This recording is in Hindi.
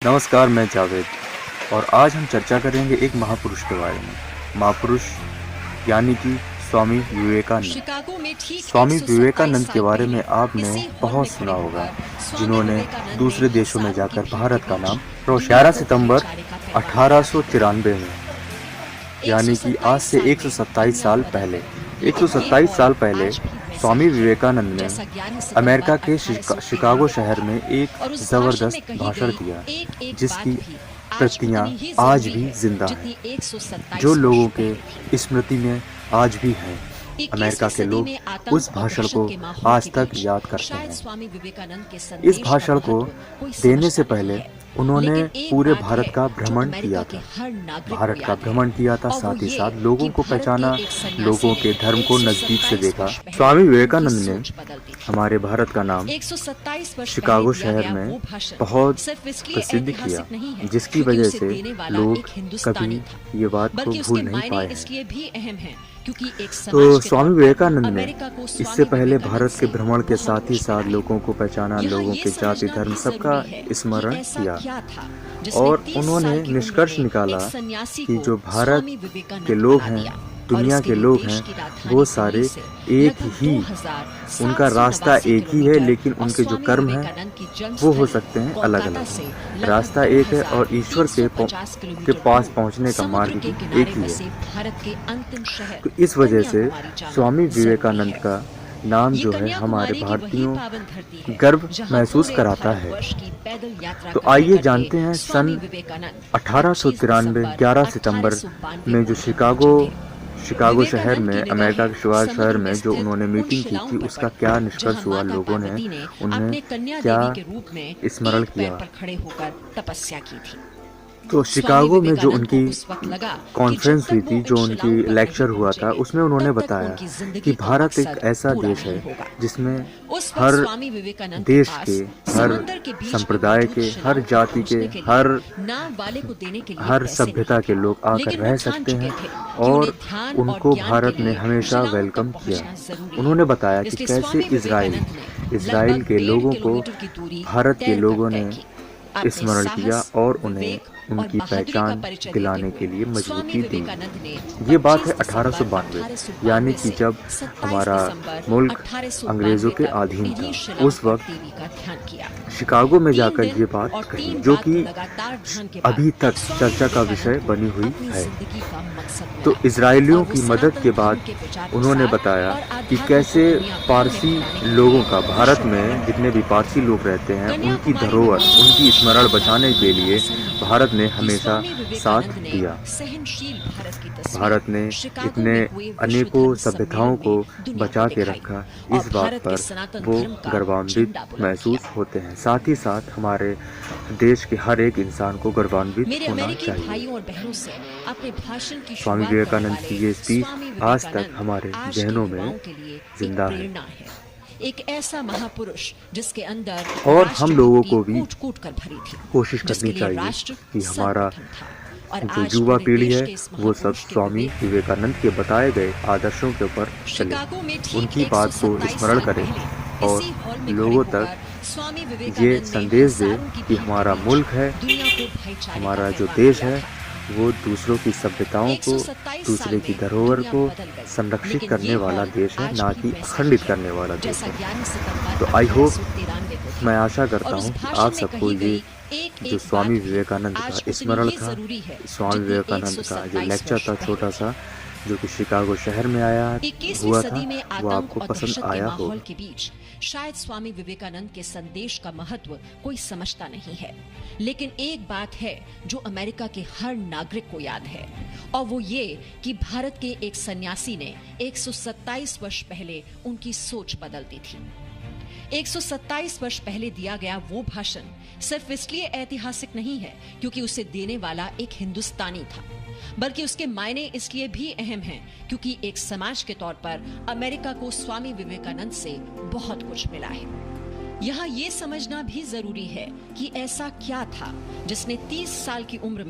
नमस्कार, मैं जावेद और आज हम चर्चा करेंगे एक महापुरुष के बारे में। महापुरुष यानी कि स्वामी विवेकानंद। स्वामी विवेकानंद के बारे में आपने बहुत सुना होगा, जिन्होंने दूसरे देशों में जाकर भारत का नाम रोशन। 11 सितंबर 1893 में, यानी कि आज से 127 साल पहले 127 साल पहले स्वामी विवेकानंद ने अमेरिका के शिकागो शहर में एक ज़बरदस्त भाषण दिया, जिसकी प्रतियां आज भी जिंदा हैं, जो लोगों के स्मृति में आज भी हैं। अमेरिका के लोग उस भाषण को आज तक याद करते हैं। इस भाषण को देने से पहले उन्होंने पूरे भारत का भ्रमण किया था। साथ ही साथ लोगों को पहचाना, लोगों के धर्म को नजदीक से देखा। स्वामी विवेकानंद ने हमारे भारत का नाम शिकागो शहर में बहुत प्रसिद्ध किया, जिसकी वजह से लोग कभी ये बात को भूल नहीं पाए हैं। तो स्वामी विवेकानंद ने इससे पहले भारत के भ्रमण के साथ ही साथ लोगों को पहचाना, लोगों के जाति धर्म सबका स्मरण किया और उन्होंने निष्कर्ष निकाला कि जो भारत के लोग हैं, दुनिया के लोग हैं, वो सारे एक ही, उनका रास्ता एक ही है, लेकिन उनके जो कर्म हैं वो हो सकते हैं अलग अलग। रास्ता एक है और ईश्वर के पास पहुंचने का मार्ग एक ही है। तो इस वजह से स्वामी विवेकानंद का नाम जो है हमारे भारतीयों गर्व महसूस कराता है। तो आइए जानते हैं सन 1893 11 सितंबर में जो शिकागो शहर में, अमेरिका के शिकागो शहर में जो उन्होंने मीटिंग की थी, उसका क्या निष्कर्ष हुआ, लोगों ने उन्हें क्या स्मरण किया। तो शिकागो में जो उनकी कॉन्फ्रेंस हुई थी, जो उनकी लेक्चर हुआ था, उसमें उन्होंने बताया कि भारत एक ऐसा देश है जिसमें हर देश के, हर संप्रदाय के, हर जाति के, हर सभ्यता के लोग आकर रह सकते हैं और उनको भारत ने हमेशा वेलकम किया। उन्होंने बताया कि कैसे इजराइल के लोगों को भारत के लोगों ने स्मरण किया और उन्हें उनकी पहचान दिलाने के लिए मजबूती दी। ये बात है 1892, यानी कि जब हमारा मुल्क अंग्रेजों के अधीन था। उस वक्त शिकागो में जाकर ये बात कही, जो कि अभी तक चर्चा का विषय बनी हुई है। तो इजरायलियों की मदद के बाद उन्होंने बताया कि कैसे पारसी लोगों का, भारत में जितने भी पारसी लोग रहते हैं, उनकी धरोहर, उनकी स्मरण बचाने के लिए भारत ने हमेशा साथ दिया। भारत ने इतने अनेकों सभ्यताओं को बचा के रखा, इस बात पर वो गर्वान्वित महसूस होते हैं। साथ ही साथ हमारे देश के हर एक इंसान को गर्वान्वित होना चाहिए। स्वामी विवेकानंद की ये स्पीच आज तक हमारे जहनों में जिंदा है। एक ऐसा महापुरुष जिसके अंदर और हम लोगों को भी कोशिश करनी चाहिए कि हमारा जो युवा पीढ़ी है वो सब स्वामी विवेकानंद के बताए गए आदर्शों के ऊपर चले, उनकी बात को स्मरण करें और लोगों तक ये संदेश दे कि हमारा मुल्क है, हमारा जो देश है, वो दूसरों की सभ्यताओं को, दूसरे की धरोहर को संरक्षित करने वाला देश है, ना कि अखंडित करने वाला देश है। तो आई होप, मैं आशा करता हूँ कि आप सबको ये जो स्वामी विवेकानंद का स्मरण था, स्वामी विवेकानंद का जो लेक्चर था छोटा सा, जो कि शिकागो शहर में हुआ था, वो आपको पसंद आया हो। के बीच शायद स्वामी विवेकानंद के संदेश का महत्व कोई समझता नहीं है, लेकिन एक बात है जो अमेरिका के हर नागरिक को याद है, और वो ये कि भारत के एक सन्यासी ने 127 वर्ष पहले उनकी सोच बदल दी थी। 127 वर्ष पहले दिया गया वो भाषण सिर्फ इसलिए ऐतिहासिक नहीं है क्योंकि उसे देने वाला एक हिंदुस्तानी था, बल्कि उसके मायने इसलिए भी अहम हैं क्योंकि एक समाज के तौर पर अमेरिका को स्वामी विवेकानंद से बहुत कुछ मिला है। यहाँ ये समझना भी जरूरी है कि ऐसा क्या था जिसने 30 साल की उम्र में